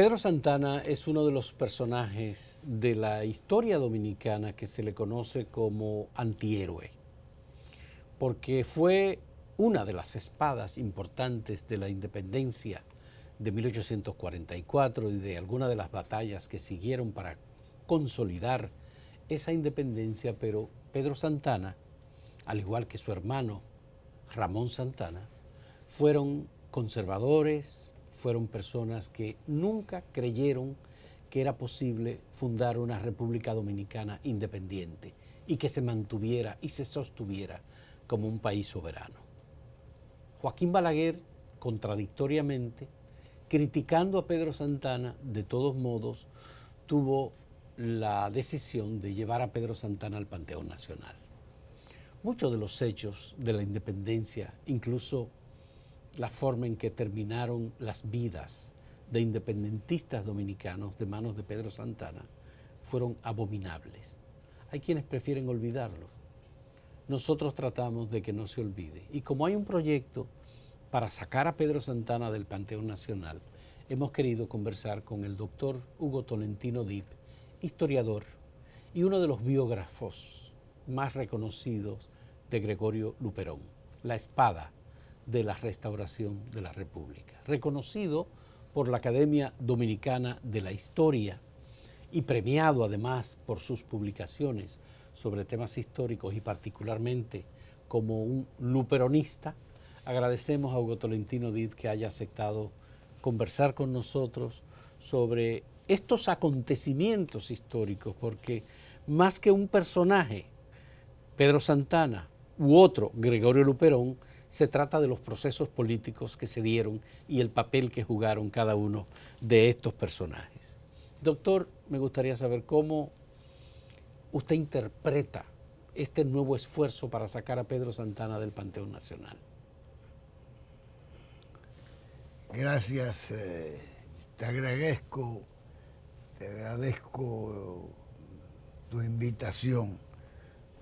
Pedro Santana es uno de los personajes de la historia dominicana que se le conoce como antihéroe, porque fue una de las espadas importantes de la independencia de 1844 y de algunas de las batallas que siguieron para consolidar esa independencia, pero Pedro Santana, al igual que su hermano Ramón Santana, fueron conservadores, fueron personas que nunca creyeron que era posible fundar una República Dominicana independiente y que se mantuviera y se sostuviera como un país soberano. Joaquín Balaguer, contradictoriamente, criticando a Pedro Santana, de todos modos, tuvo la decisión de llevar a Pedro Santana al Panteón Nacional. Muchos de los hechos de la independencia, incluso la forma en que terminaron las vidas de independentistas dominicanos de manos de Pedro Santana, fueron abominables. Hay quienes prefieren olvidarlo. Nosotros tratamos de que no se olvide. Y como hay un proyecto para sacar a Pedro Santana del Panteón Nacional, hemos querido conversar con el doctor Hugo Tolentino Dip, historiador y uno de los biógrafos más reconocidos de Gregorio Luperón, la espada de la restauración de la República, reconocido por la Academia Dominicana de la Historia y premiado además por sus publicaciones sobre temas históricos y particularmente como un luperonista. Agradecemos a Hugo Tolentino Dip que haya aceptado conversar con nosotros sobre estos acontecimientos históricos, porque más que un personaje, Pedro Santana u otro, Gregorio Luperón, se trata de los procesos políticos que se dieron y el papel que jugaron cada uno de estos personajes. Doctor, me gustaría saber cómo usted interpreta este nuevo esfuerzo para sacar a Pedro Santana del Panteón Nacional. Gracias, te agradezco tu invitación,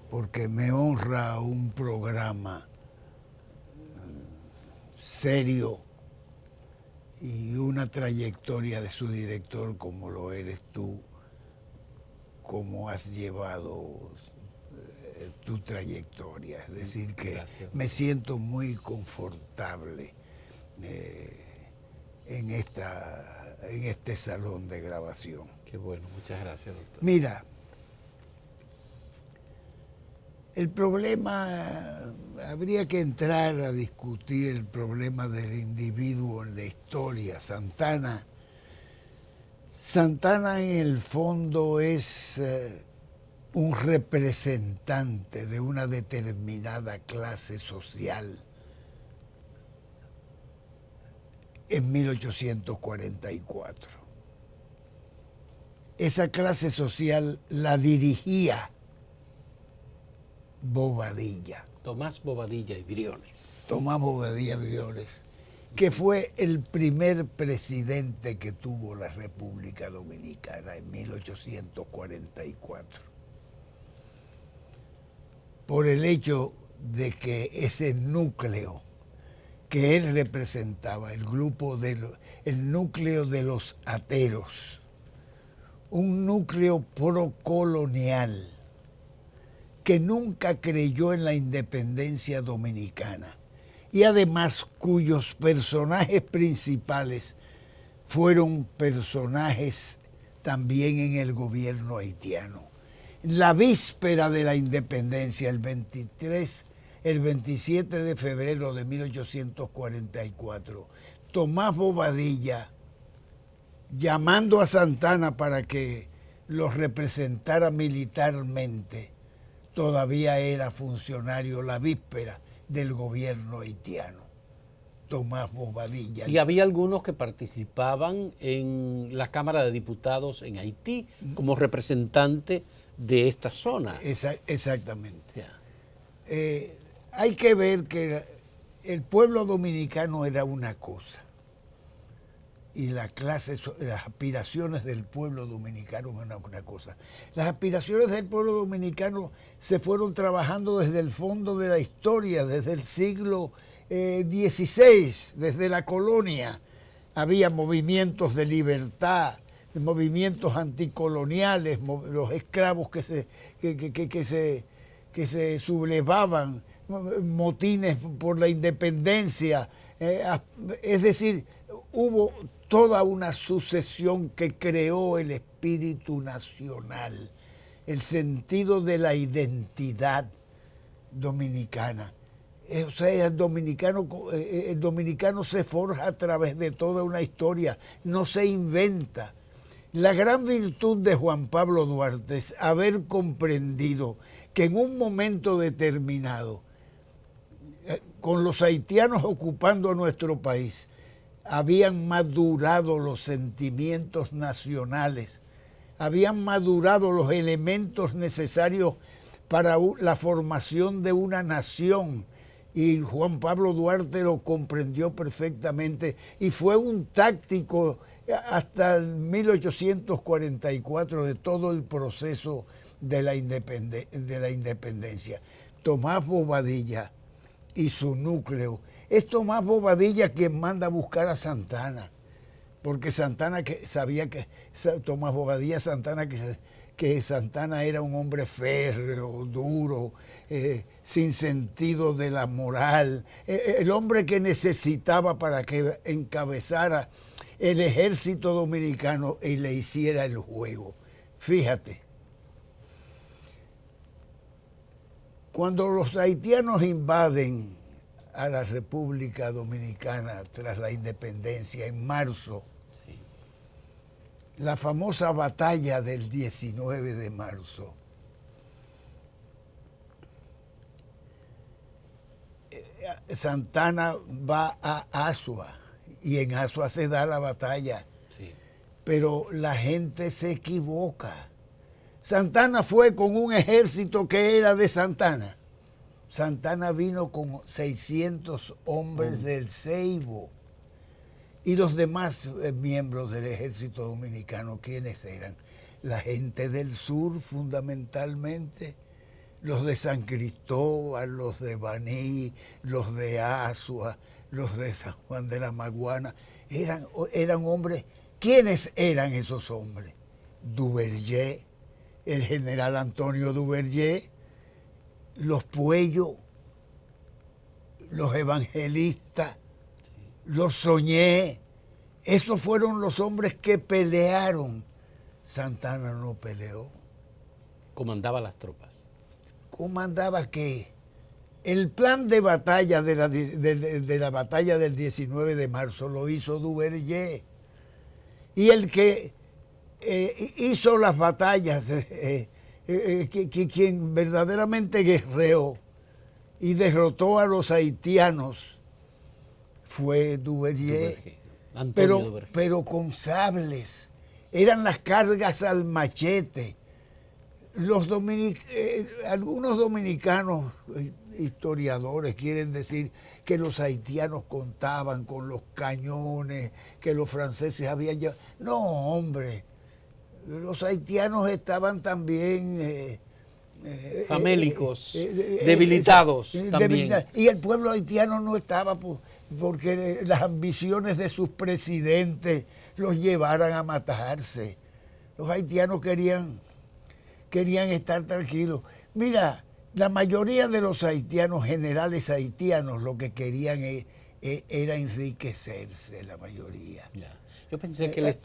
porque me honra un programa serio y una trayectoria de su director como lo eres tú, como has llevado tu trayectoria. Es decir, que gracias, me siento muy confortable en este salón de grabación. Qué bueno, muchas gracias, doctor. Mira, el problema, habría que entrar a discutir el problema del individuo en la historia. Santana en el fondo es un representante de una determinada clase social en 1844. Esa clase social la dirigía Bobadilla. Tomás Bobadilla y Briones. Tomás Bobadilla Briones, que fue el primer presidente que tuvo la República Dominicana en 1844. Por el hecho de que ese núcleo que él representaba, el núcleo de los ateros, un núcleo procolonial, que nunca creyó en la independencia dominicana y además cuyos personajes principales fueron personajes también en el gobierno haitiano. La víspera de la independencia, el 27 de febrero de 1844, Tomás Bobadilla, llamando a Santana para que los representara militarmente, todavía era funcionario la víspera del gobierno haitiano, Tomás Bobadilla. Y había algunos que participaban en la Cámara de Diputados en Haití como representante de esta zona. Exactamente. Yeah. Hay que ver que el pueblo dominicano era una cosa y las aspiraciones del pueblo dominicano eran una cosa. Las aspiraciones del pueblo dominicano se fueron trabajando desde el fondo de la historia, desde el siglo XVI, desde la colonia. había movimientos de libertad, movimientos anticoloniales, los esclavos que se sublevaban, motines por la independencia, es decir, hubo toda una sucesión que creó el espíritu nacional, el sentido de la identidad dominicana. O sea, el dominicano se forja a través de toda una historia, no se inventa. La gran virtud de Juan Pablo Duarte es haber comprendido que en un momento determinado, con los haitianos ocupando nuestro país, habían madurado los sentimientos nacionales, habían madurado los elementos necesarios para la formación de una nación, y Juan Pablo Duarte lo comprendió perfectamente y fue un táctico hasta el 1844 de todo el proceso de la independencia. Tomás Bobadilla y su núcleo. Es Tomás Bobadilla quien manda a buscar a Santana, porque Santana sabía que Tomás Bobadilla que Santana era un hombre férreo, duro, sin sentido de la moral, el hombre que necesitaba para que encabezara el ejército dominicano y le hiciera el juego. Fíjate, cuando los haitianos invaden a la República Dominicana tras la independencia en marzo, sí, la famosa batalla del 19 de marzo, Santana va a Azua y en Azua se da la batalla, sí, pero la gente se equivoca. Santana fue con un ejército que era de Santana. Santana vino con 600 hombres del Ceibo. Y los demás miembros del ejército dominicano, ¿quiénes eran? La gente del sur, fundamentalmente, los de San Cristóbal, los de Baní, los de Azua, los de San Juan de la Maguana. Eran hombres. ¿Quiénes eran esos hombres? Duvergé, el general Antonio Duvergé, los Puello, los Evangelistas, los Soñé. Esos fueron los hombres que pelearon. Santana no peleó. Comandaba las tropas. ¿Comandaba qué? El plan de batalla de la batalla del 19 de marzo lo hizo Duvergé. Y el que hizo las batallas, quien verdaderamente guerreó y derrotó a los haitianos fue Duvergé. Pero con sables. Eran las cargas al machete. Algunos dominicanos historiadores quieren decir que los haitianos contaban con los cañones que los franceses habían llevado. No, hombre, los haitianos estaban también famélicos, debilitados también. Y el pueblo haitiano no estaba porque las ambiciones de sus presidentes los llevaran a matarse. Los haitianos querían estar tranquilos. Mira, la mayoría de los haitianos, generales haitianos, lo que querían era enriquecerse, la mayoría. Ya. Yo pensé que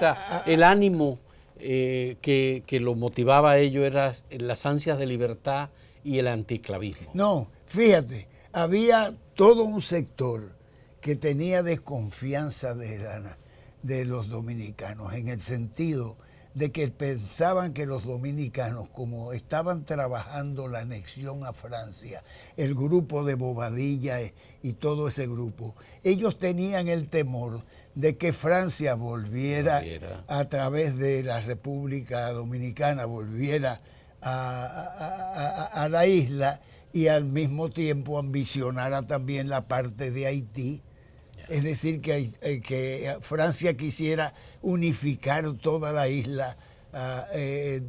el ánimo que lo motivaba a ello era las ansias de libertad y el antiesclavismo. No, fíjate, había todo un sector que tenía desconfianza de los dominicanos, en el sentido de que pensaban que los dominicanos, como estaban trabajando la anexión a Francia, el grupo de Bobadilla y todo ese grupo, ellos tenían el temor de que Francia volviera a través de la República Dominicana, volviera a la isla y al mismo tiempo ambicionara también la parte de Haití. Es decir, que Francia quisiera unificar toda la isla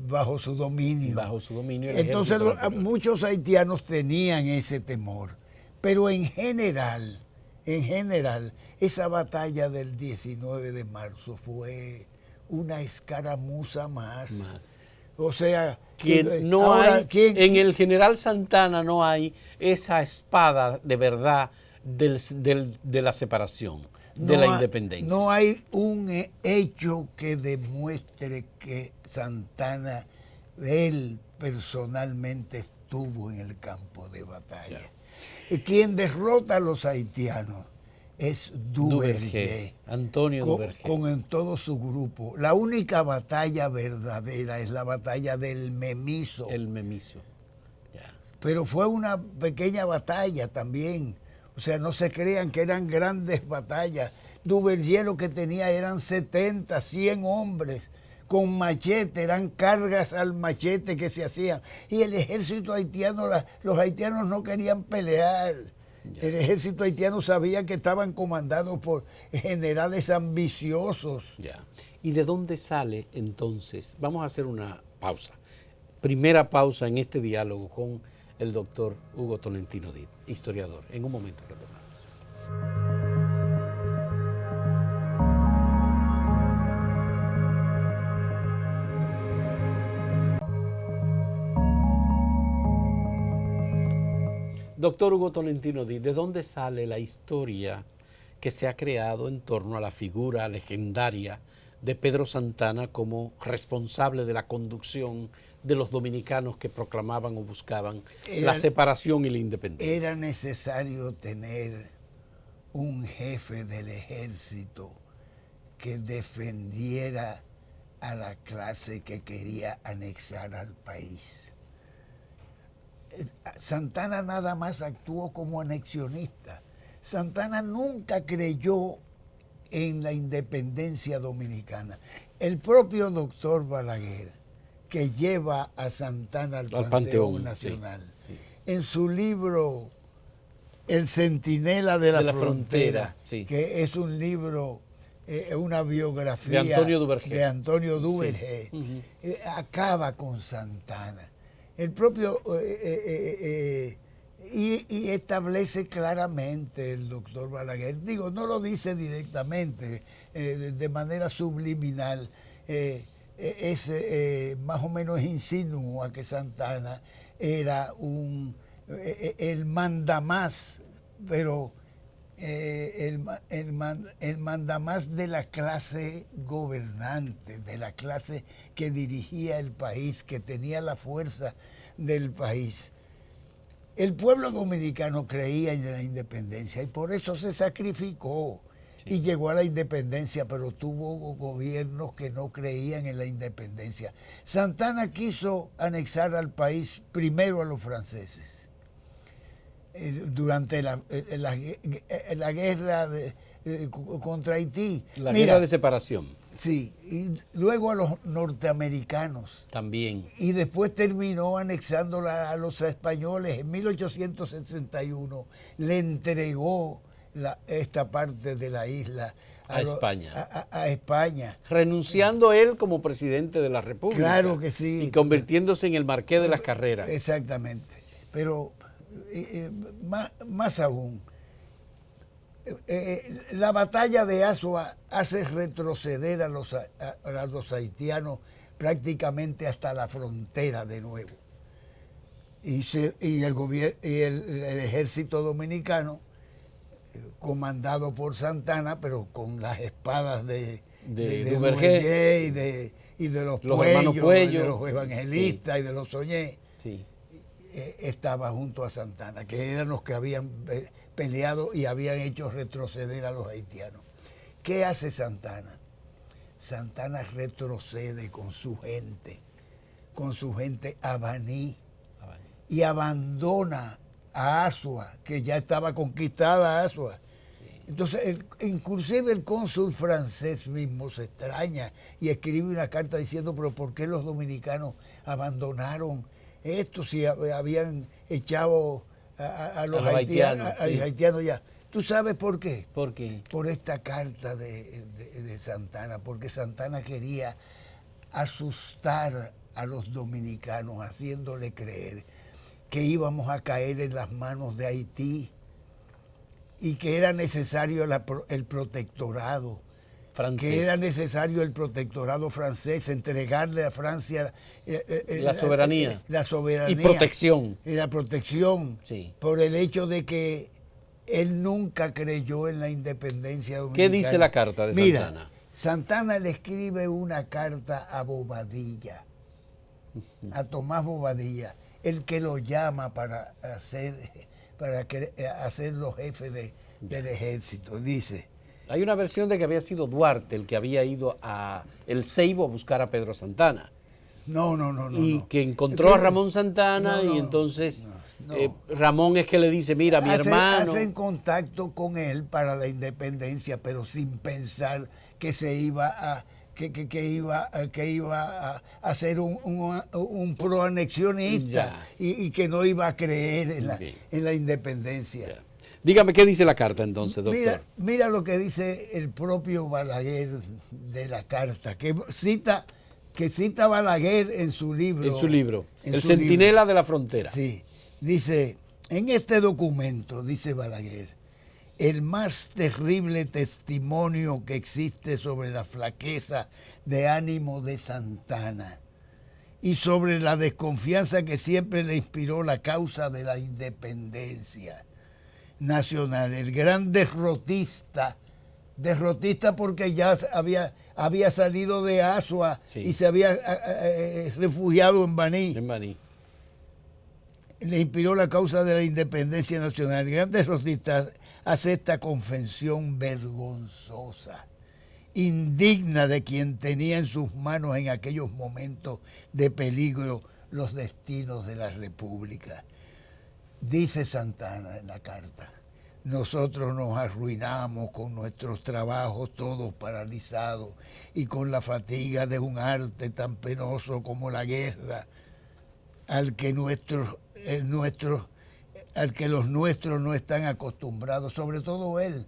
bajo su dominio. Bajo su dominio. Entonces muchos haitianos tenían ese temor. Pero en general, en general, esa batalla del 19 de marzo fue una escaramuza más. O sea, que no ahora, hay, en el general Santana no hay esa espada de verdad de la separación, de la independencia. No hay un hecho que demuestre que Santana, él personalmente estuvo en el campo de batalla. Y quien derrota a los haitianos es Duvergé, Antonio Duvergé. Con en todo su grupo. La única batalla verdadera es la batalla del Memiso. El Memiso. Pero fue una pequeña batalla también. O sea, no se crean que eran grandes batallas. Duvergé lo que tenía eran 70, 100 hombres con machete, eran cargas al machete que se hacían. Y el ejército haitiano, los haitianos no querían pelear. El ejército haitiano sabía que estaban comandados por generales ambiciosos. ¿Y de dónde sale entonces? Vamos a hacer una pausa. Primera pausa en este diálogo con el doctor Hugo Tolentino Did, historiador. En un momento retornamos. Doctor Hugo Tolentino Did, ¿de dónde sale la historia que se ha creado en torno a la figura legendaria de Pedro Santana como responsable de la conducción de los dominicanos que proclamaban o buscaban la separación y la independencia? Era necesario tener un jefe del ejército que defendiera a la clase que quería anexar al país. Santana nada más actuó como anexionista. Santana nunca creyó en la independencia dominicana. El propio doctor Balaguer, que lleva a Santana al Panteón Nacional, en su libro El Centinela de la Frontera, que es un libro, una biografía de Antonio Duvergé, acaba con Santana. El propio y establece claramente el doctor Balaguer, digo, no lo dice directamente, de manera subliminal, más o menos insinúa que Santana era el mandamás, pero el mandamás de la clase gobernante, de la clase que dirigía el país, que tenía la fuerza del país. El pueblo dominicano creía en la independencia y por eso se sacrificó y llegó a la independencia, pero tuvo gobiernos que no creían en la independencia. Santana quiso anexar al país primero a los franceses. Durante la guerra contra Haití. La guerra de separación. Sí, y luego a los norteamericanos. También. Y después terminó anexándola a los españoles. En 1861 le entregó esta parte de la isla a España. A España. Renunciando él como presidente de la República. Claro que sí. Y convirtiéndose en el Marqués de las Carreras. Exactamente. Pero más aún, la batalla de Azua hace retroceder a los haitianos prácticamente hasta la frontera de nuevo. Y el ejército dominicano, comandado por Santana, pero con las espadas de Duvergé y de los Puello, de los evangelistas y de los Soñé, estaba junto a Santana, que eran los que habían peleado y habían hecho retroceder a los haitianos. ¿Qué hace Santana? Santana retrocede con su gente a Baní, y abandona a Azua, que ya estaba conquistada Azua. Entonces, inclusive el cónsul francés mismo se extraña y escribe una carta diciendo, pero ¿por qué los dominicanos abandonaron esto si habían echado a los haitianos ya? ¿Tú sabes por qué? ¿Por qué? Por esta carta de Santana, porque Santana quería asustar a los dominicanos, haciéndole creer que íbamos a caer en las manos de Haití. y que era necesario el protectorado, Francés. que era necesario el protectorado francés, entregarle a Francia la soberanía. La soberanía. Y protección. Y la protección, sí. Por el hecho de que él nunca creyó en la independencia dominicana. ¿Qué dice la carta de Santana? Mira, Santana le escribe una carta a Bobadilla, a Tomás Bobadilla, el que lo llama para hacerlo jefe del ejército. Dice... Hay una versión de que había sido Duarte el que había ido a El Ceibo a buscar a Pedro Santana. No. Y que encontró a Ramón Santana y entonces Ramón es que le dice, mira, mi hermano... Hacen contacto con él para la independencia, pero sin pensar que se iba a... Que iba a ser un proanexionista y que no iba a creer en la independencia. Ya. Dígame, ¿qué dice la carta entonces, doctor? Mira lo que dice el propio Balaguer de la carta, que cita Balaguer en su libro. En su libro, El Centinela de la Frontera. Sí, dice, en este documento, dice Balaguer, el más terrible testimonio que existe sobre la flaqueza de ánimo de Santana y sobre la desconfianza que siempre le inspiró la causa de la independencia nacional, el gran derrotista porque ya había salido de Asua y se había refugiado en Baní. Le inspiró la causa de la independencia nacional. El gran derrotista hace esta confesión vergonzosa, indigna de quien tenía en sus manos en aquellos momentos de peligro los destinos de la República. Dice Santana en la carta, nosotros nos arruinamos con nuestros trabajos todos paralizados y con la fatiga de un arte tan penoso como la guerra, al que los nuestros no están acostumbrados, sobre todo él.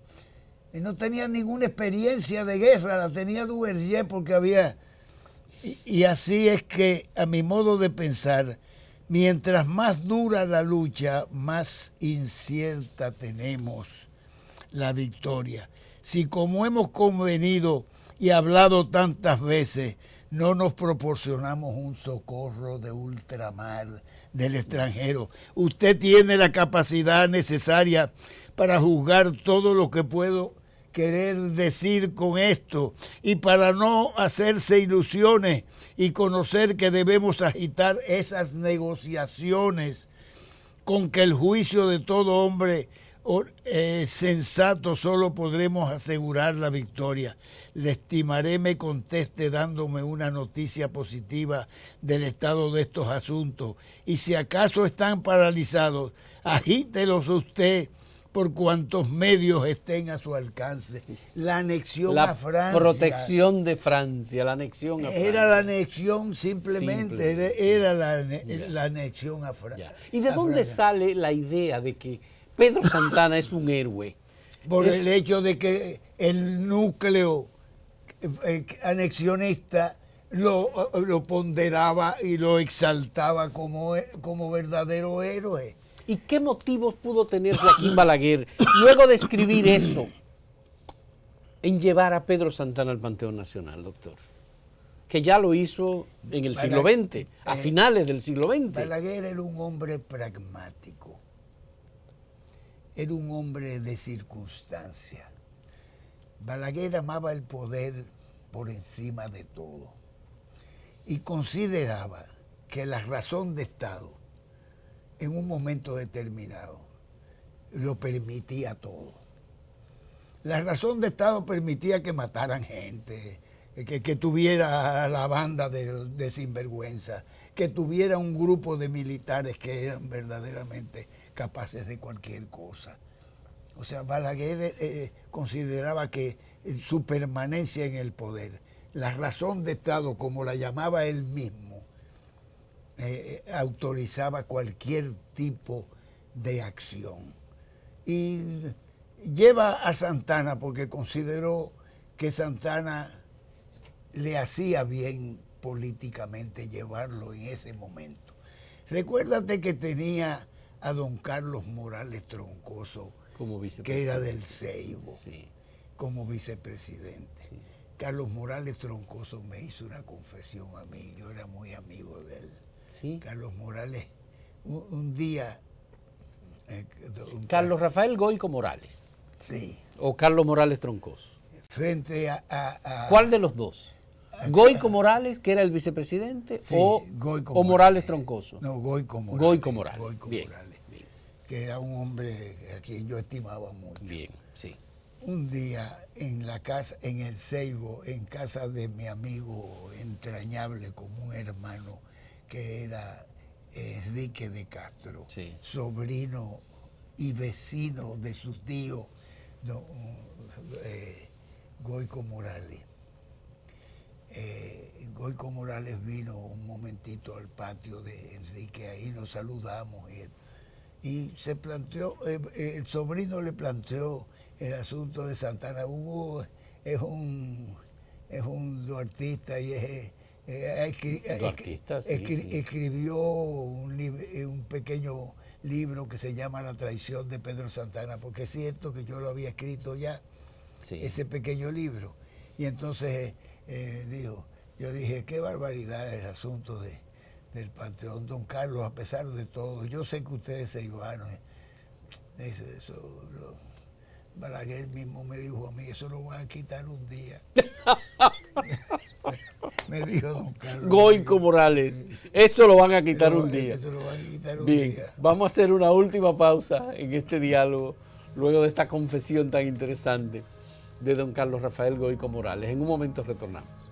Él no tenía ninguna experiencia de guerra, la tenía Duverger porque había... Y así es que, a mi modo de pensar, mientras más dura la lucha, más incierta tenemos la victoria. Si como hemos convenido y hablado tantas veces, no nos proporcionamos un socorro de ultramar del extranjero, usted tiene la capacidad necesaria para juzgar todo lo que puedo querer decir con esto y para no hacerse ilusiones y conocer que debemos agitar esas negociaciones con que el juicio de todo hombre sensato solo podremos asegurar la victoria. Le estimaré me conteste dándome una noticia positiva del estado de estos asuntos y si acaso están paralizados, agítelos usted por cuantos medios estén a su alcance. La anexión a Francia. La protección de Francia, la anexión a Francia. Era la anexión simplemente. Era la anexión a Francia. ¿Y de dónde sale la idea de que Pedro Santana es un héroe? Por el hecho de que el núcleo anexionista lo ponderaba y lo exaltaba como verdadero héroe. ¿Y qué motivos pudo tener Joaquín Balaguer, luego de escribir eso, en llevar a Pedro Santana al Panteón Nacional, doctor? Que ya lo hizo en el siglo XX, a finales del siglo XX. Balaguer era un hombre pragmático, era un hombre de circunstancia. Balaguer amaba el poder por encima de todo y consideraba que la razón de Estado en un momento determinado lo permitía todo. La razón de Estado permitía que mataran gente, que tuviera la banda de sinvergüenza, que tuviera un grupo de militares que eran verdaderamente capaces de cualquier cosa. O sea, Balaguer consideraba que su permanencia en el poder, la razón de Estado, como la llamaba él mismo, autorizaba cualquier tipo de acción. Y lleva a Santana porque consideró que Santana le hacía bien políticamente llevarlo en ese momento. Recuérdate que tenía a don Carlos Morales Troncoso como que era del Seibo, sí, como vicepresidente. sí. Carlos Morales Troncoso me hizo una confesión a mí, yo era muy amigo de él. Sí. Carlos Morales, un día... Carlos Rafael Goico Morales. Sí. O Carlos Morales Troncoso. Frente ¿Cuál de los dos? ¿Goico Morales, que era el vicepresidente, sí, o Morales Troncoso? No, Goico Morales. Goico Morales. Goico Bien, Morales, bien. que era un hombre a quien yo estimaba mucho. Bien, sí. Un día en la casa, en el Seibo, en casa de mi amigo entrañable como un hermano, que era Enrique de Castro, Sí. sobrino y vecino de su tío Goico Morales. Goico Morales vino un momentito al patio de Enrique, ahí nos saludamos y se planteó, el sobrino le planteó el asunto de Santana. Hugo es un duartista y escribió un pequeño libro que se llama La traición de Pedro Santana, porque es cierto que yo lo había escrito ya, sí, ese pequeño libro. Y entonces yo dije, qué barbaridad el asunto del Panteón, don Carlos, a pesar de todo. Yo sé que ustedes se iban. Balaguer mismo me dijo a mí, eso lo van a quitar un día. Me dijo don Carlos. Goico Morales, eso lo van a quitar un día. Eso lo van a quitar un Bien, día. vamos a hacer una última pausa en este diálogo, luego de esta confesión tan interesante de don Carlos Rafael Goico Morales. En un momento retornamos.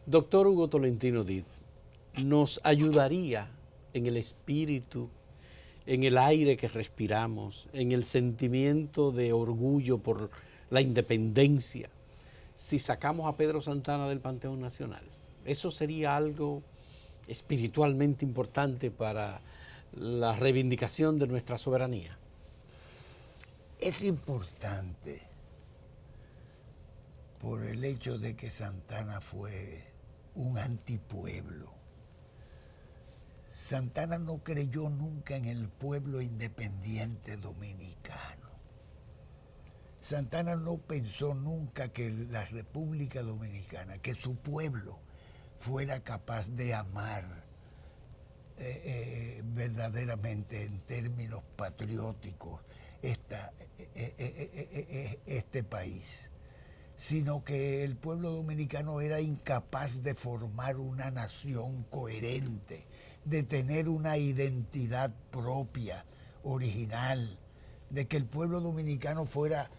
Doctor Hugo Tolentino Dit, ¿nos ayudaría en el espíritu, en el aire que respiramos, en el sentimiento de orgullo por la independencia, si sacamos a Pedro Santana del Panteón Nacional? ¿Eso sería algo espiritualmente importante para la reivindicación de nuestra soberanía? Es importante por el hecho de que Santana fue un antipueblo. Santana no creyó nunca en el pueblo independiente dominicano. Santana no pensó nunca que la República Dominicana, que su pueblo fuera capaz de amar verdaderamente en términos patrióticos este país, sino que el pueblo dominicano era incapaz de formar una nación coherente, de tener una identidad propia, original, de que el pueblo dominicano fuera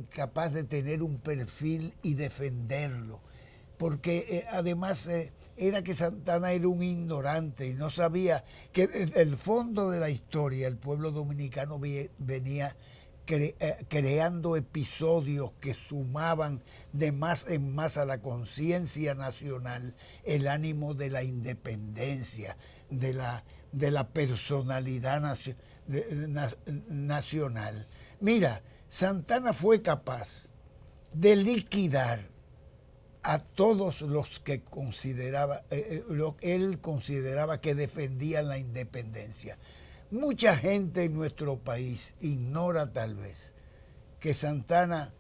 capaz de tener un perfil y defenderlo, porque además era que Santana era un ignorante y no sabía que desde el fondo de la historia el pueblo dominicano venía creando episodios que sumaban de más en más a la conciencia nacional el ánimo de la independencia, de la personalidad nacional. Mira, Santana fue capaz de liquidar a todos los que él consideraba que defendían la independencia. Mucha gente en nuestro país ignora tal vez que Santana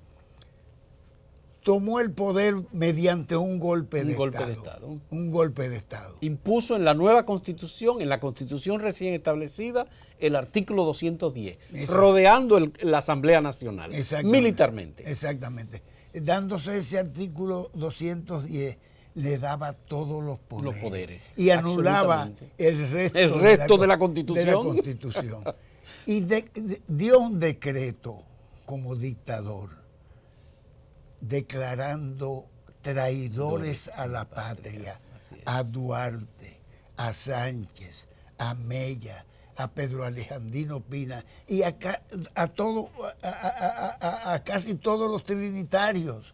tomó el poder mediante un golpe de Estado. Un golpe de Estado. Impuso en la nueva Constitución, en la Constitución recién establecida, el artículo 210, rodeando la Asamblea Nacional, militarmente. Exactamente. Dándose ese artículo 210, le daba todos los poderes y anulaba el resto de la Constitución. Y dio un decreto como dictador declarando traidores a la patria a Duarte, a Sánchez, a Mella, a Pedro Alejandrino Pina y a casi todos los trinitarios.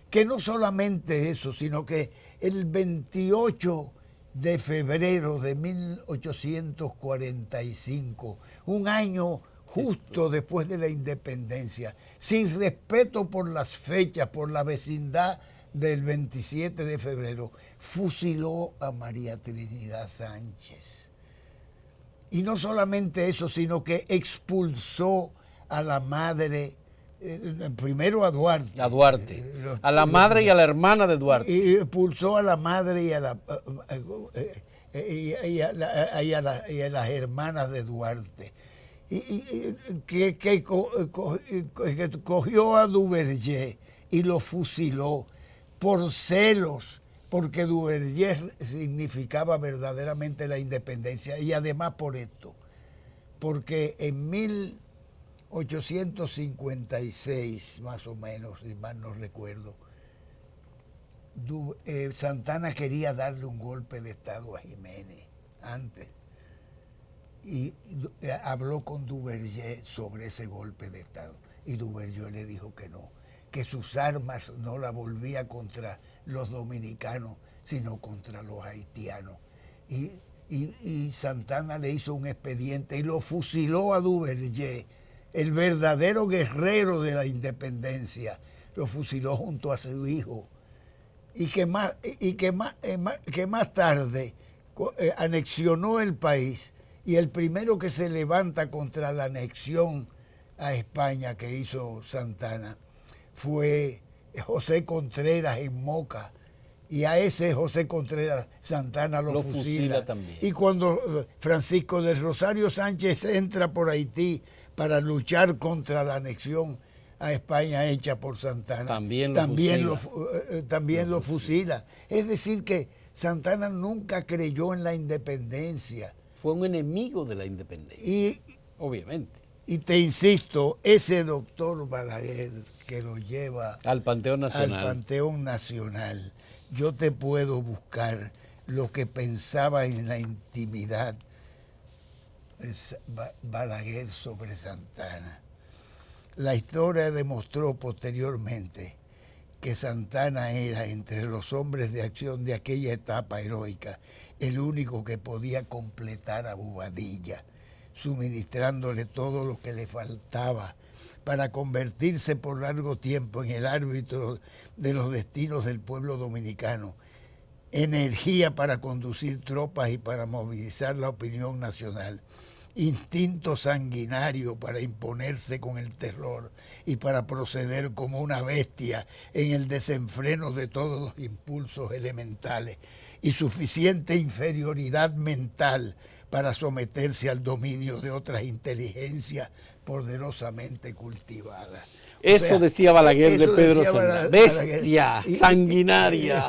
Que no solamente eso, sino que el 28 de febrero de 1845, un año justo después de la independencia, sin respeto por las fechas, por la vecindad del 27 de febrero, fusiló a María Trinidad Sánchez. Y no solamente eso, sino que expulsó a la madre, primero a Duarte. A Duarte. A la madre y a la hermana de Duarte. Y expulsó a la madre y a las hermanas de Duarte. Que cogió a Duvergé y lo fusiló por celos, porque Duvergé significaba verdaderamente la independencia, y además por esto, porque en 1856, más o menos, si mal no recuerdo, Santana quería darle un golpe de Estado a Jiménez antes, y habló con Duvergé sobre ese golpe de Estado, y Duvergé le dijo que no, que sus armas no las volvía contra los dominicanos, sino contra los haitianos. Y Santana le hizo un expediente y lo fusiló a Duvergé, el verdadero guerrero de la independencia, lo fusiló junto a su hijo, y que más tarde anexionó el país, y el primero que se levanta contra la anexión a España que hizo Santana fue José Contreras en Moca, y a ese José Contreras Santana lo fusila también. Y cuando Francisco del Rosario Sánchez entra por Haití para luchar contra la anexión a España hecha por Santana, también lo fusila. Es decir, que Santana nunca creyó en la independencia. Fue un enemigo de la independencia, obviamente. Y te insisto, ese doctor Balaguer que lo lleva al Panteón Nacional, yo te puedo buscar lo que pensaba en la intimidad Balaguer sobre Santana. La historia demostró posteriormente que Santana era, entre los hombres de acción de aquella etapa heroica, el único que podía completar a Bobadilla, suministrándole todo lo que le faltaba para convertirse por largo tiempo en el árbitro de los destinos del pueblo dominicano, energía para conducir tropas y para movilizar la opinión nacional, instinto sanguinario para imponerse con el terror y para proceder como una bestia en el desenfreno de todos los impulsos elementales, y suficiente inferioridad mental para someterse al dominio de otras inteligencias poderosamente cultivadas. Eso decía Balaguer de Pedro Santana, bestia, sanguinaria.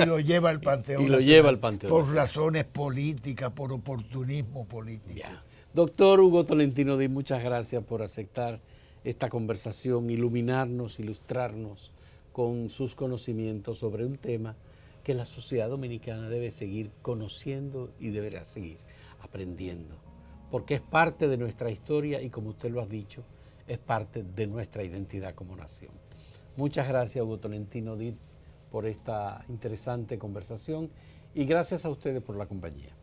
Y lo lleva al Panteón. Y lo lleva al Panteón. Por razones políticas, por oportunismo político. Ya. Doctor Hugo Tolentino Díaz, muchas gracias por aceptar esta conversación, iluminarnos, ilustrarnos con sus conocimientos sobre un tema que la sociedad dominicana debe seguir conociendo y deberá seguir aprendiendo, porque es parte de nuestra historia y, como usted lo ha dicho, es parte de nuestra identidad como nación. Muchas gracias, Hugo Tolentino Díaz, por esta interesante conversación, y gracias a ustedes por la compañía.